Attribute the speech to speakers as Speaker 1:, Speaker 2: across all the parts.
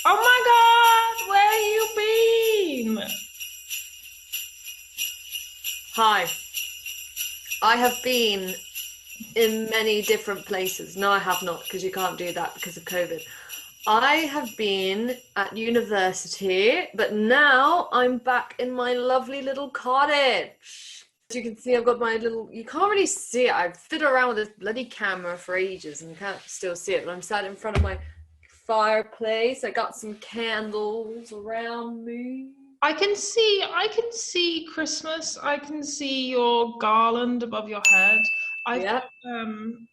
Speaker 1: Oh my God, where you been?
Speaker 2: Hi, I have been in many different places. No, I have not, because you can't do that because of COVID. I have been at university, but now I'm back in my lovely little cottage. As you can see, I've got my little, you can't really see it. I've fiddled around with this bloody camera for ages and you can't still see it, but I'm sat in front of my fireplace. I got some candles around me.
Speaker 1: I can see Christmas. I can see your garland above your head. I've
Speaker 2: Yeah,
Speaker 1: um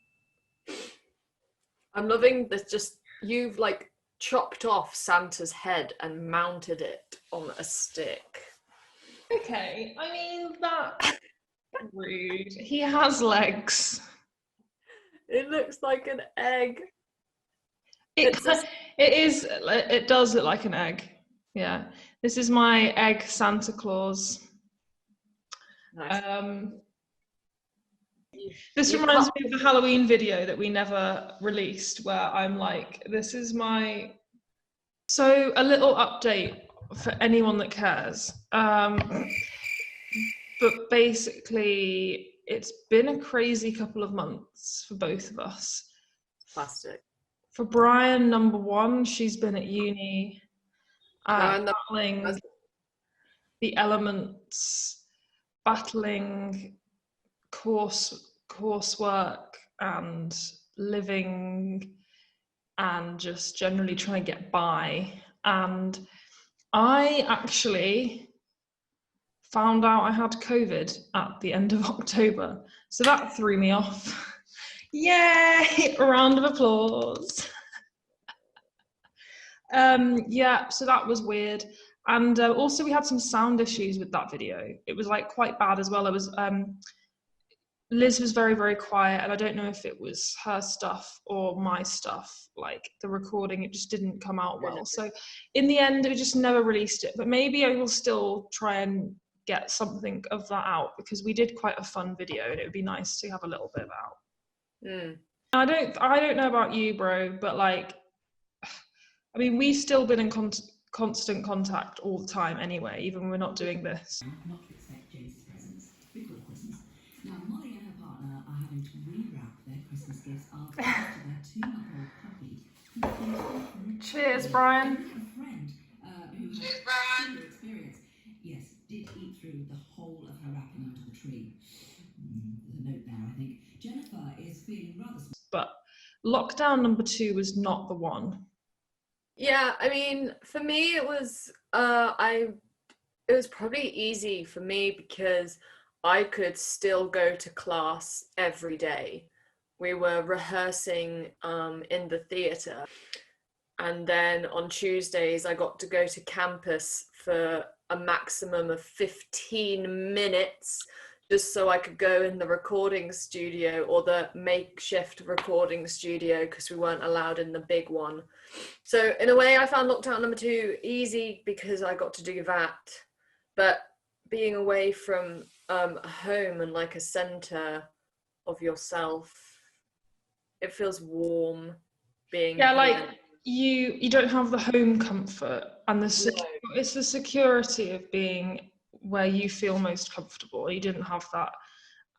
Speaker 2: I'm loving this. Just you've like chopped off Santa's head and mounted it on a stick.
Speaker 1: okay. I mean that's rude. He has legs.
Speaker 2: It looks like an egg.
Speaker 1: It
Speaker 2: It's a
Speaker 1: ki- it is. It does look like an egg. Yeah. This is my egg Santa Claus.
Speaker 2: nice.
Speaker 1: Um, this
Speaker 2: You've
Speaker 1: reminds
Speaker 2: cut.
Speaker 1: me of the Halloween video that we never released, where I'm like, this is my. So a little update for anyone that cares. But basically, it's been a crazy couple of months for both of us.
Speaker 2: Plastic.
Speaker 1: For Brian, number one, she's been at uni,
Speaker 2: No, no,
Speaker 1: battling the elements, battling coursework and living and just generally trying to get by. And I actually found out I had COVID at the end of October. So that threw me off. Yay! A round of applause. Yeah, so that was weird. And also we had some sound issues with that video. It was like quite bad as well. It was Liz was very, very quiet, and I don't know if it was her stuff or my stuff. Like the recording, it just didn't come out well. So in the end, we just never released it. But maybe I will still try and get something of that out because we did quite a fun video, and it would be nice to have a little bit out.
Speaker 2: Mm.
Speaker 1: I don't know about you, bro, but like, I mean, we've still been in constant contact all the time anyway, even when we're not doing this.
Speaker 3: Not to expect James's presents before Christmas. Now, Molly and her partner are having to rewrap their Christmas gifts after their 2-month-old puppy.
Speaker 1: Cheers, Brian.
Speaker 3: A friend who had similar experience, yes, did eat through the whole of her wrapping under the tree. There's a note there, I think. Jennifer is feeling rather small.
Speaker 1: But lockdown number 2 was not the one.
Speaker 2: Yeah, I mean, for me, it was it was probably easy for me because I could still go to class every day. We were rehearsing in the theatre, and then on Tuesdays I got to go to campus for a maximum of 15 minutes just so I could go in the recording studio or the makeshift recording studio because we weren't allowed in the big one. So in a way I found lockdown number 2 easy because I got to do that. But being away from home and like a center of yourself, it feels warm being
Speaker 1: Yeah,
Speaker 2: here.
Speaker 1: like you don't have the home comfort and it's the security of being where you feel most comfortable. You didn't have that.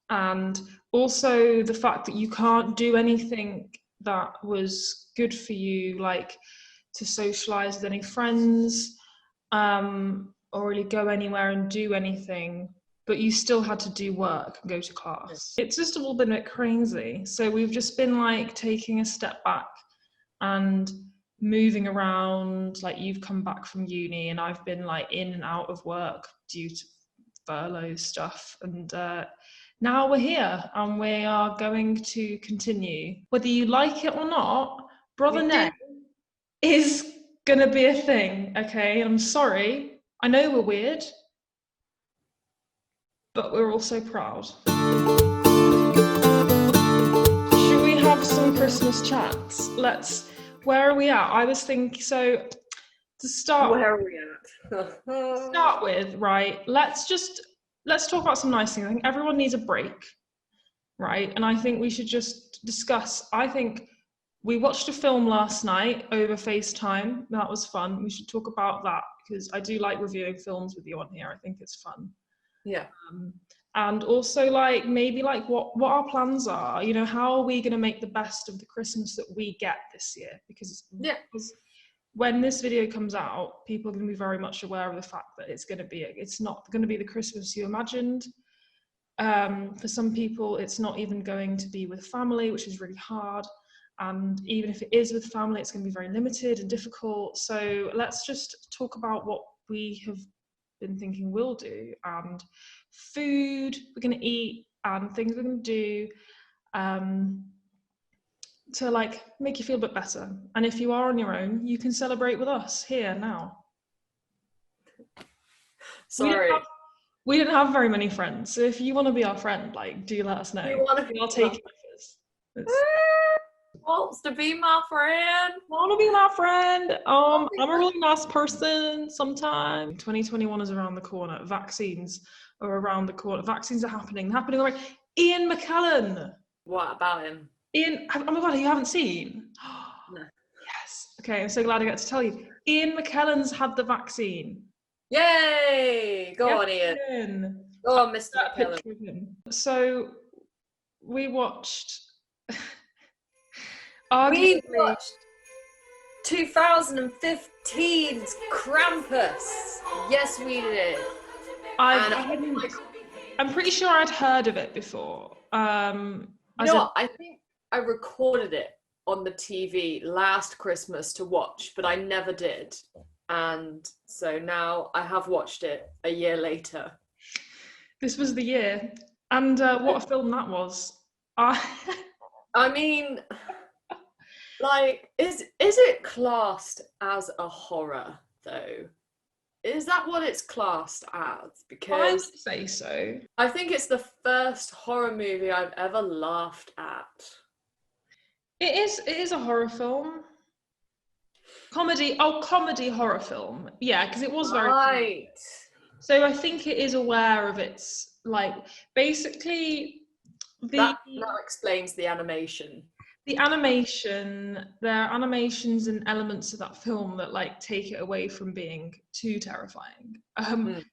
Speaker 1: And also the fact that you can't do anything that was good for you, like to socialize with any friends, or really go anywhere and do anything, but you still had to do work and go to class. It's just all been a bit crazy. So we've just been like taking a step back and moving around. Like you've come back from uni and I've been like in and out of work due to furlough stuff, and now we're here and we are going to continue whether you like it or not. Brother Ned is gonna be a thing, okay? I'm sorry, I know we're weird, but we're also proud. Should we have some Christmas chats? Where are we at? I was thinking, so to start
Speaker 2: Where are we
Speaker 1: with, right, let's talk about some nice things. I think everyone needs a break, right? And I think we should just discuss, I think We watched a film last night over FaceTime. That was fun. We should talk about that because I do like reviewing films with you on here. I think it's fun.
Speaker 2: Yeah.
Speaker 1: And also like maybe like what our plans are, you know, how are we going to make the best of the Christmas that we get this year? Because when this video comes out, people are going to be very much aware of the fact that it's not going to be the Christmas you imagined. For some people, it's not even going to be with family, which is really hard. And even if it is with family, it's going to be very limited and difficult. So let's just talk about what we have been thinking we'll do, and food we're going to eat, and things we're going to do to like make you feel a bit better. And if you are on your own, you can celebrate with us here now.
Speaker 2: Sorry.
Speaker 1: We didn't have very many friends, so if you want to be our friend, like, do let us know. I'll take it.
Speaker 2: Wants to be my friend.
Speaker 1: Want to be my friend. I'm a really nice person sometime. 2021 is around the corner. Vaccines are around the corner. Vaccines are happening already. Ian McKellen.
Speaker 2: What about him?
Speaker 1: Ian, oh my God, you haven't seen?
Speaker 2: No.
Speaker 1: Yes. Okay, I'm so glad I get to tell you. Ian McKellen's had the vaccine.
Speaker 2: Yay! Go on, Ian. Go on, Mr. McKellen.
Speaker 1: So we watched...
Speaker 2: We watched 2015's Krampus. Yes, we did.
Speaker 1: I'm pretty sure I'd heard of it before.
Speaker 2: I think I recorded it on the TV last Christmas to watch, but I never did. And so now I have watched it a year later.
Speaker 1: This was the year. And what a film that was.
Speaker 2: I mean... Like, is it classed as a horror, though? Is that what it's classed as? Because
Speaker 1: I would say so.
Speaker 2: I think it's the first horror movie I've ever laughed at.
Speaker 1: It is a horror film. Comedy horror film. Yeah, because it was very
Speaker 2: right.
Speaker 1: So I think it is aware of its, like, basically
Speaker 2: that explains the animation.
Speaker 1: The animation, there are animations and elements of that film that like take it away from being too terrifying. But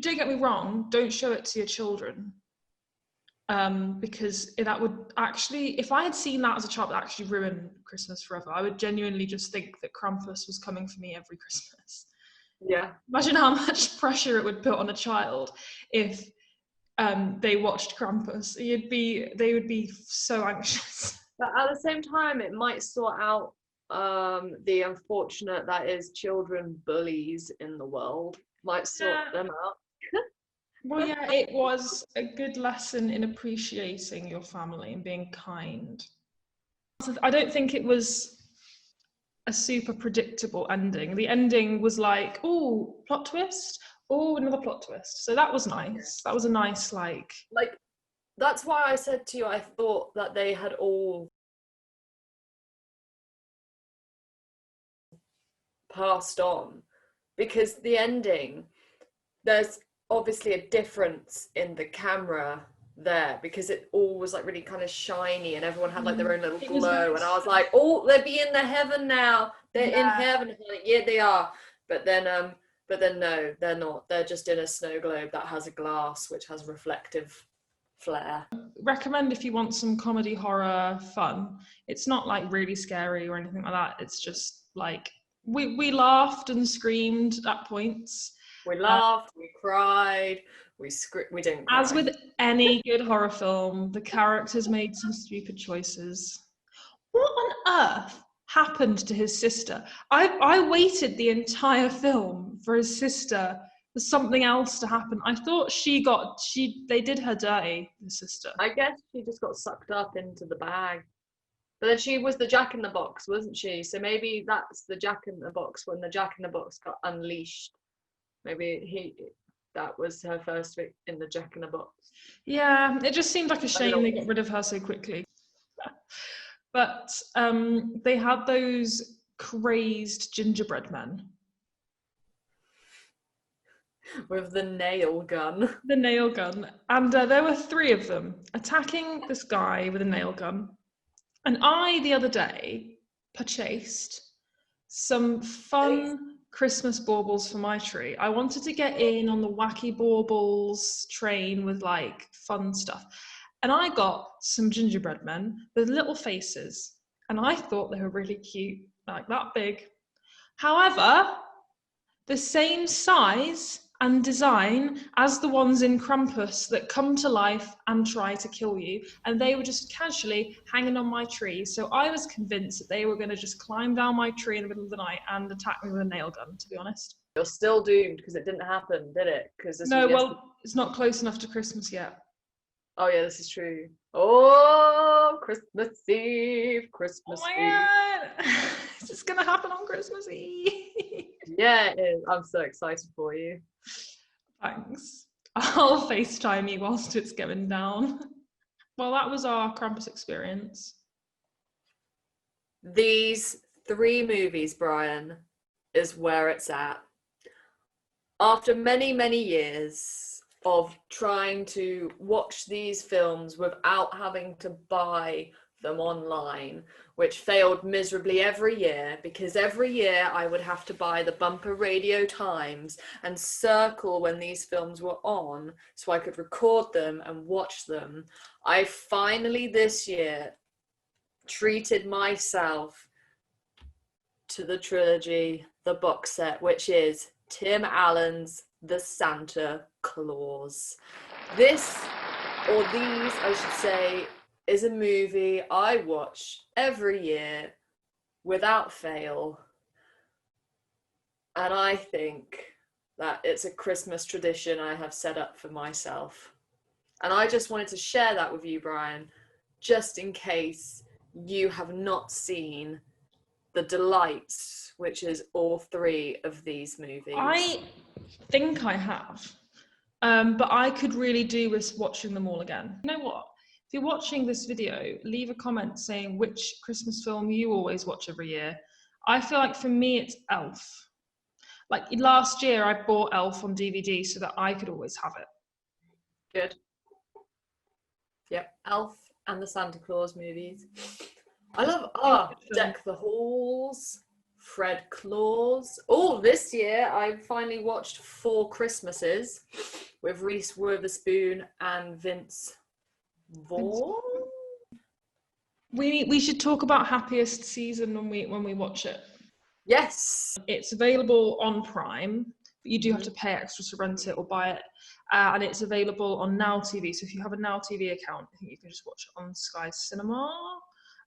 Speaker 1: don't get me wrong, don't show it to your children. Because that would actually, if I had seen that as a child, it would actually ruin Christmas forever. I would genuinely just think that Krampus was coming for me every Christmas.
Speaker 2: Yeah.
Speaker 1: Imagine how much pressure it would put on a child if they watched Krampus. They would be so anxious.
Speaker 2: But at the same time, it might sort out the unfortunate that is children bullies in the world. Might sort them out.
Speaker 1: Well, yeah, it was a good lesson in appreciating your family and being kind. I don't think it was a super predictable ending. The ending was like, oh, plot twist, oh, another plot twist. So that was nice. That was a nice, like...
Speaker 2: That's why I said to you, I thought that they had all passed on, because the ending, there's obviously a difference in the camera there, because it all was like really kind of shiny and everyone had like their own little glow, and I was like, oh, they'll be in the heaven now. They're in heaven. Like, yeah, they are. But then no, they're not. They're just in a snow globe that has a glass which has reflective flare.
Speaker 1: Recommend if you want some comedy horror fun. It's not like really scary or anything like that. It's just like we laughed and screamed at points.
Speaker 2: We laughed, we cried, we didn't cry.
Speaker 1: As with any good horror film, the characters made some stupid choices. What on earth happened to his sister? I waited the entire film for his sister, for something else to happen. I thought they did her dirty, the sister.
Speaker 2: I guess she just got sucked up into the bag. But then she was the Jack-in-the-Box, wasn't she? So maybe that's the Jack-in-the-Box when the Jack-in-the-Box got unleashed. Maybe that was her first week in the Jack-in-the-Box.
Speaker 1: Yeah, it just seemed like a shame they got rid of her so quickly. But they had those crazed gingerbread men.
Speaker 2: With the nail gun.
Speaker 1: The nail gun. And there were 3 of them attacking this guy with a nail gun. And I, the other day, purchased some fun Christmas baubles for my tree. I wanted to get in on the wacky baubles train with like fun stuff. And I got some gingerbread men with little faces. And I thought they were really cute, like that big. However, the same size and design as the ones in Krampus that come to life and try to kill you. And they were just casually hanging on my tree. So I was convinced that they were going to just climb down my tree in the middle of the night and attack me with a nail gun, to be honest.
Speaker 2: You're still doomed because it didn't happen, did it?
Speaker 1: No, well, it's not close enough to Christmas yet.
Speaker 2: Oh yeah, this is true. Oh, Christmas Eve, Christmas Eve.
Speaker 1: God. Is this going to happen on Christmas Eve?
Speaker 2: Yeah, it is. I'm so excited for you.
Speaker 1: Thanks. I'll FaceTime you whilst it's going down. Well, that was our Krampus experience.
Speaker 2: These 3 movies, Brian, is where it's at. After many, many years of trying to watch these films without having to buy them online, which failed miserably every year, because every year I would have to buy the bumper Radio Times and circle when these films were on so I could record them and watch them. I finally this year treated myself to the trilogy, the box set, which is Tim Allen's The Santa Claus. This, or these, I should say, is a movie I watch every year without fail. And I think that it's a Christmas tradition I have set up for myself. And I just wanted to share that with you, Brian, just in case you have not seen The Delights, which is all 3 of these movies.
Speaker 1: I think I have, but I could really do with watching them all again. You know what? If you're watching this video, leave a comment saying which Christmas film you always watch every year. I feel like for me, it's Elf. Like last year, I bought Elf on DVD so that I could always have it.
Speaker 2: Good. Yep, Elf and the Santa Claus movies. I love Deck the Halls, Fred Claus. Oh, this year I finally watched 4 Christmases with Reese Witherspoon and Vince Vaughn.
Speaker 1: We should talk about Happiest Season when we watch it.
Speaker 2: Yes.
Speaker 1: It's available on Prime, but you do have to pay extra to rent it or buy it. And it's available on Now TV. So if you have a Now TV account, I think you can just watch it on Sky Cinema.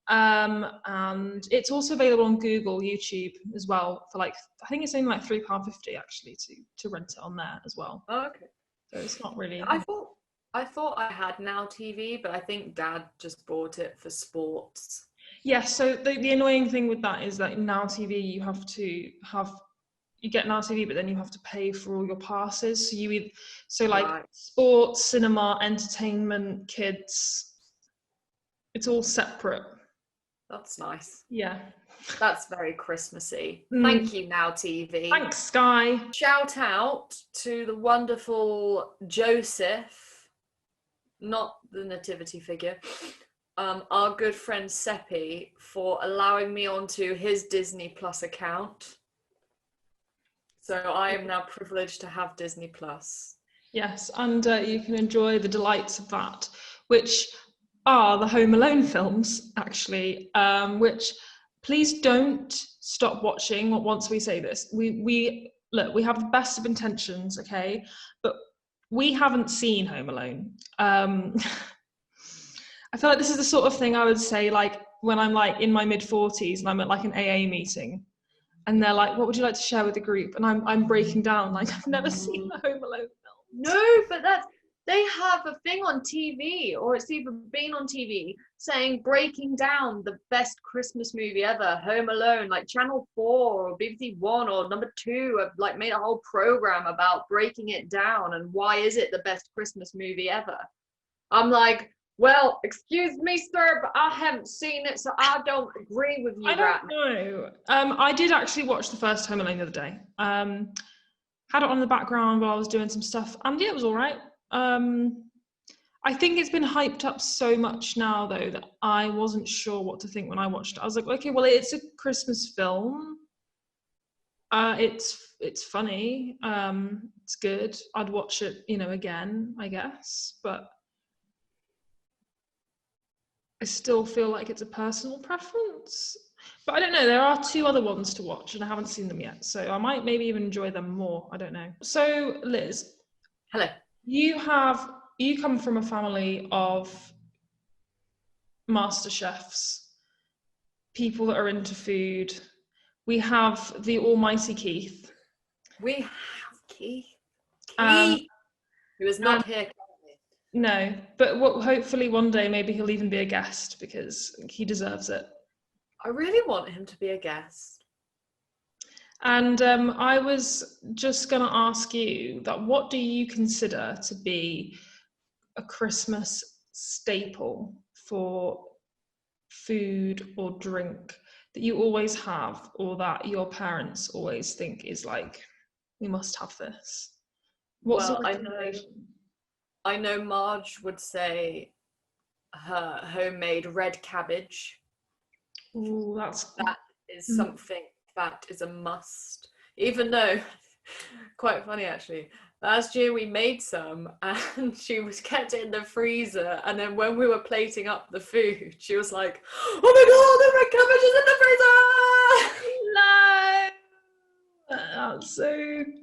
Speaker 1: And it's also available on Google, YouTube as well for like, I think it's only like £3.50 actually to rent it on there as well.
Speaker 2: Oh, okay.
Speaker 1: So it's not really.
Speaker 2: I thought I had Now TV, but I think Dad just bought it for sports.
Speaker 1: Yeah, so the annoying thing with that is that Now TV you get Now TV, but then you have to pay for all your passes. So
Speaker 2: Right.
Speaker 1: Sports, cinema, entertainment, kids, it's all separate.
Speaker 2: That's nice.
Speaker 1: Yeah.
Speaker 2: That's very Christmassy. Thank you, Now TV.
Speaker 1: Thanks, Sky.
Speaker 2: Shout out to the wonderful Joseph, not the nativity figure, our good friend Seppi, for allowing me onto his Disney Plus account. So I am now privileged to have Disney Plus.
Speaker 1: Yes, and you can enjoy the delights of that, which are the Home Alone films, actually, which please don't stop watching once we say this. We have the best of intentions, okay? But we haven't seen Home Alone. I feel like this is the sort of thing I would say like when I'm like in my mid-40s and I'm at like an AA meeting and they're like, what would you like to share with the group? And I'm breaking down like I've never seen the Home Alone film.
Speaker 2: No, but they have a thing on TV, or it's even been on TV, saying breaking down the best Christmas movie ever, Home Alone, like Channel 4 or BBC One or Number 2 have like made a whole program about breaking it down and why is it the best Christmas movie ever. I'm like, well, excuse me, sir, but I haven't seen it, so I don't agree with you.
Speaker 1: I don't know. I did actually watch the first Home Alone the other day. Had it on in the background while I was doing some stuff, and yeah, it was all right. I think it's been hyped up so much now, though, that I wasn't sure what to think when I watched it. I was like, okay, well, it's a Christmas film. It's funny. It's good. I'd watch it, again, I guess. But I still feel like it's a personal preference. But I don't know. There are 2 other ones to watch, and I haven't seen them yet. So I might maybe even enjoy them more. I don't know. So, Liz.
Speaker 2: Hello.
Speaker 1: You come from a family of master chefs, people that are into food. We have the almighty Keith.
Speaker 2: We have Keith. Keith, who is not here currently.
Speaker 1: No, but hopefully one day maybe he'll even be a guest, because he deserves it.
Speaker 2: I really want him to be a guest.
Speaker 1: And I was just going to ask you that, what do you consider to be a Christmas staple for food or drink that you always have, or that your parents always think is like, we must have this? What's the recommendation?
Speaker 2: I know Marge would say her homemade red cabbage.
Speaker 1: Ooh,
Speaker 2: that is something that is a must. Even though, quite funny actually, last year we made some and she was kept it in the freezer, and then when we were plating up the food, she was like, "Oh my god, the red cabbage is in the freezer!"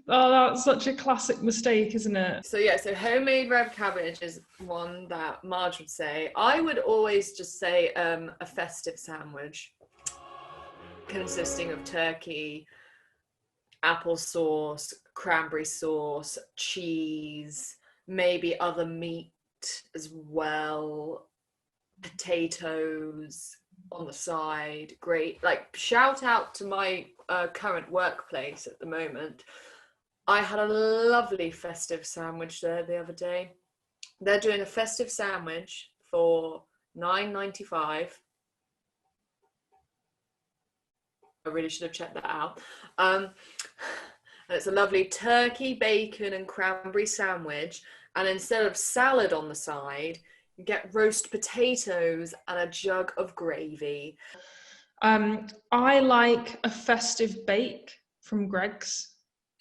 Speaker 1: No, that's such a classic mistake, isn't it?
Speaker 2: So yeah, so homemade red cabbage is one that Marge would say. I would always just say a festive sandwich consisting of turkey, applesauce, cranberry sauce, cheese, maybe other meat as well, potatoes on the side. Great. Like, shout out to my current workplace at the moment. I had a lovely festive sandwich there the other day. They're doing a festive sandwich for $9.95. I really should have checked that out. And it's a lovely turkey, bacon and cranberry sandwich. And instead of salad on the side, you get roast potatoes and a jug of gravy.
Speaker 1: I like a festive bake from Greg's.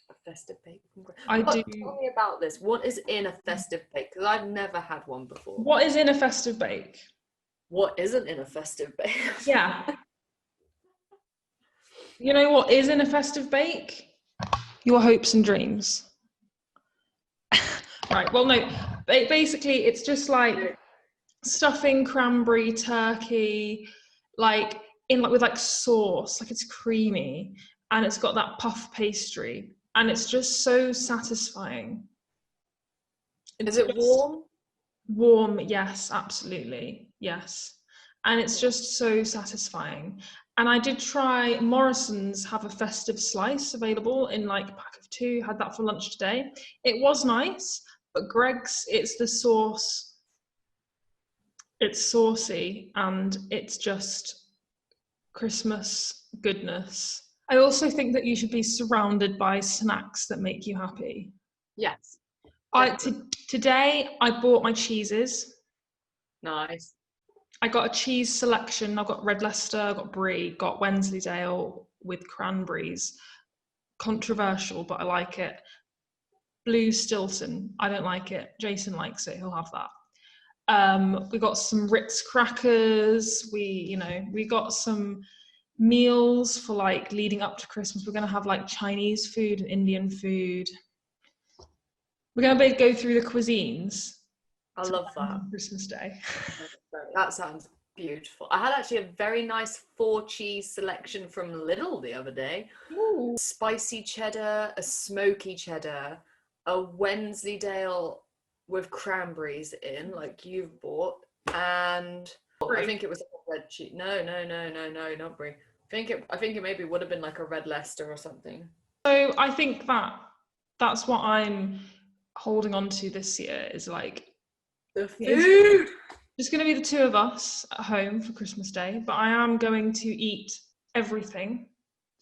Speaker 2: A festive bake from Greg's.
Speaker 1: I do.
Speaker 2: Tell me about this. What is in a festive bake? Because I've never had one before.
Speaker 1: What is in a festive bake?
Speaker 2: What isn't in a festive bake?
Speaker 1: Yeah. You know what is in a festive bake? Your hopes and dreams. Right, well, no, basically it's just like stuffing cranberry, turkey, like with like sauce, like it's creamy, and it's got that puff pastry, and it's just so satisfying.
Speaker 2: Is it warm?
Speaker 1: Warm, yes, absolutely, yes. And it's just so satisfying. And I did try, Morrison's have a festive slice available in like a pack of 2, had that for lunch today. It was nice, but Greg's, it's the sauce, it's saucy, and it's just Christmas goodness. I also think that you should be surrounded by snacks that make you happy.
Speaker 2: Yes.
Speaker 1: Today I bought my cheeses.
Speaker 2: Nice.
Speaker 1: I got a cheese selection. I've got Red Leicester, I've got Brie, got Wensleydale with cranberries. Controversial, but I like it. Blue Stilton, I don't like it. Jason likes it, he'll have that. We got some Ritz crackers. We got some meals for like leading up to Christmas. We're going to have like Chinese food and Indian food. We're going to go through the cuisines.
Speaker 2: I love that.
Speaker 1: Christmas Day.
Speaker 2: That sounds beautiful. I had actually a very nice 4-cheese selection from Lidl the other day.
Speaker 1: Ooh.
Speaker 2: Spicy cheddar, a smoky cheddar, a Wensleydale with cranberries in, like you've bought, and Brie. I think it was a red cheese. No, not Brie. I think it maybe would have been like a Red Leicester or something.
Speaker 1: So I think that's what I'm holding on to this year, is like
Speaker 2: the food.
Speaker 1: It's going to be the 2 of us at home for Christmas Day, but I am going to eat everything.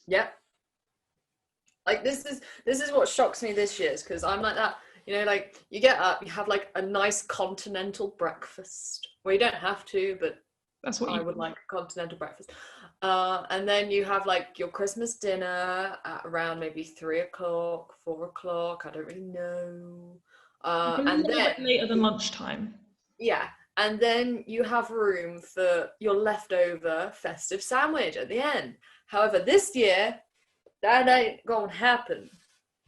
Speaker 2: Yep. Like this is what shocks me this year, is because I'm like that. You know, like you get up, you have like a nice continental breakfast. Well, you don't have to, but
Speaker 1: That's what
Speaker 2: I
Speaker 1: you
Speaker 2: would like a continental breakfast. And then you have like your Christmas dinner at around maybe 3 o'clock, 4 o'clock. I don't really know.
Speaker 1: a
Speaker 2: And
Speaker 1: little bit
Speaker 2: then
Speaker 1: later than lunchtime.
Speaker 2: yeah, and then you have room for your leftover festive sandwich at the end. However, this year that ain't gonna happen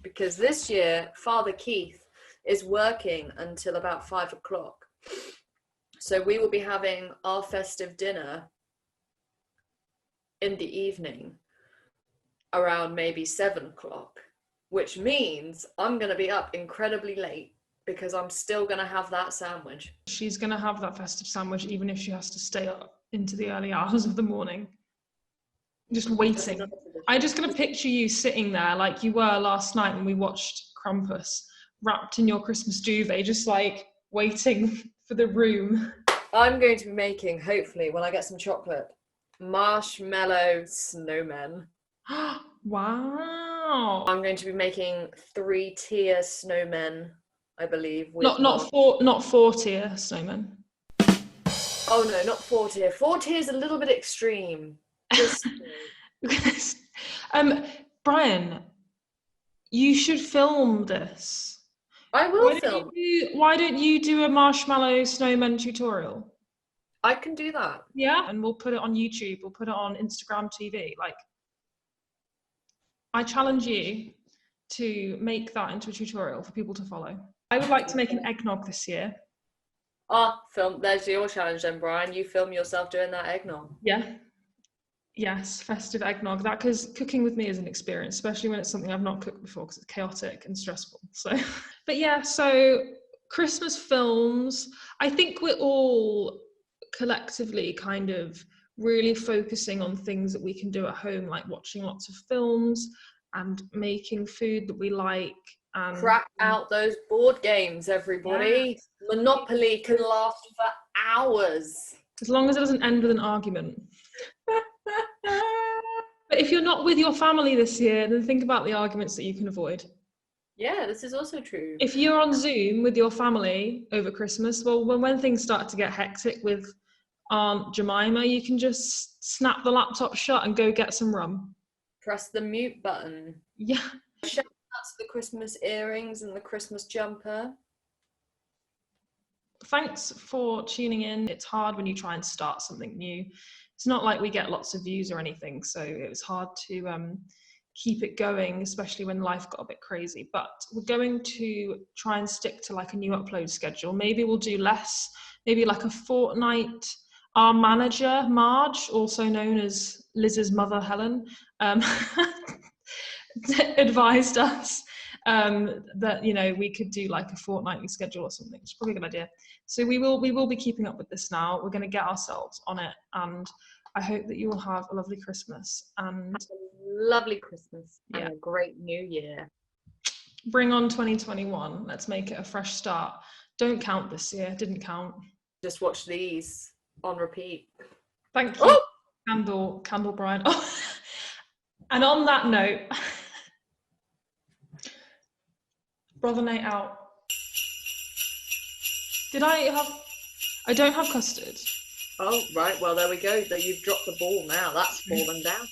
Speaker 2: because this year Father Keith is working until about 5 o'clock. So we will be having our festive dinner in the evening around maybe 7 o'clock, which means I'm going to be up incredibly late because I'm still going to have that sandwich.
Speaker 1: She's going to have that festive sandwich even if she has to stay up into the early hours of the morning. Just waiting. I'm just going to picture you sitting there like you were last night when we watched Krampus, wrapped in your Christmas duvet, just like waiting for the room.
Speaker 2: I'm going to be making, hopefully, when I get some chocolate, marshmallow snowmen.
Speaker 1: Wow.
Speaker 2: I'm going to be making 3-tier snowmen, I believe.
Speaker 1: Not 4-tier snowmen.
Speaker 2: Oh no, not 4-tier. 4-tier is a little bit extreme. Just
Speaker 1: Brian, you should film this.
Speaker 2: I will film.
Speaker 1: Why don't you do a marshmallow snowman tutorial?
Speaker 2: I can do that.
Speaker 1: Yeah, and we'll put it on YouTube. We'll put it on Instagram TV. Like, I challenge you to make that into a tutorial for people to follow. I would like to make an eggnog this year.
Speaker 2: Film. There's your challenge then, Brian. You film yourself doing that eggnog.
Speaker 1: Yeah. Yes, festive eggnog. That, because cooking with me is an experience, especially when it's something I've not cooked before because it's chaotic and stressful. So, but yeah, so Christmas films. I think we're all collectively kind of really focusing on things that we can do at home, like watching lots of films and making food that we like. And
Speaker 2: crack out those board games, everybody. Yes. Monopoly can last for hours.
Speaker 1: As long as it doesn't end with an argument. But if you're not with your family this year, then think about the arguments that you can avoid.
Speaker 2: Yeah, this is also true.
Speaker 1: If you're on Zoom with your family over Christmas, well, when things start to get hectic with Aunt Jemima, you can just snap the laptop shut and go get some rum.
Speaker 2: Press the mute button.
Speaker 1: Yeah.
Speaker 2: Shout out to the Christmas earrings and the Christmas jumper.
Speaker 1: Thanks for tuning in. It's hard when you try and start something new. It's not like we get lots of views or anything, so it was hard to keep it going, especially when life got a bit crazy. But we're going to try and stick to like a new upload schedule. Maybe we'll do less, maybe like a fortnight. Our manager, Marge, also known as Liz's mother, Helen, advised us that, you know, we could do like a fortnightly schedule or something. It's probably a good idea. So we will be keeping up with this now. We're going to get ourselves on it, and I hope that you will have a lovely Christmas and
Speaker 2: lovely Christmas and a great new year.
Speaker 1: Bring on 2021. Let's make it a fresh start. Don't count this year. Didn't count.
Speaker 2: Just watch these on repeat.
Speaker 1: Thank you, Candle Brian. Oh. And on that note, brother night out. I don't have custard.
Speaker 2: Oh, right. Well, there we go. You've dropped the ball now. That's fallen down.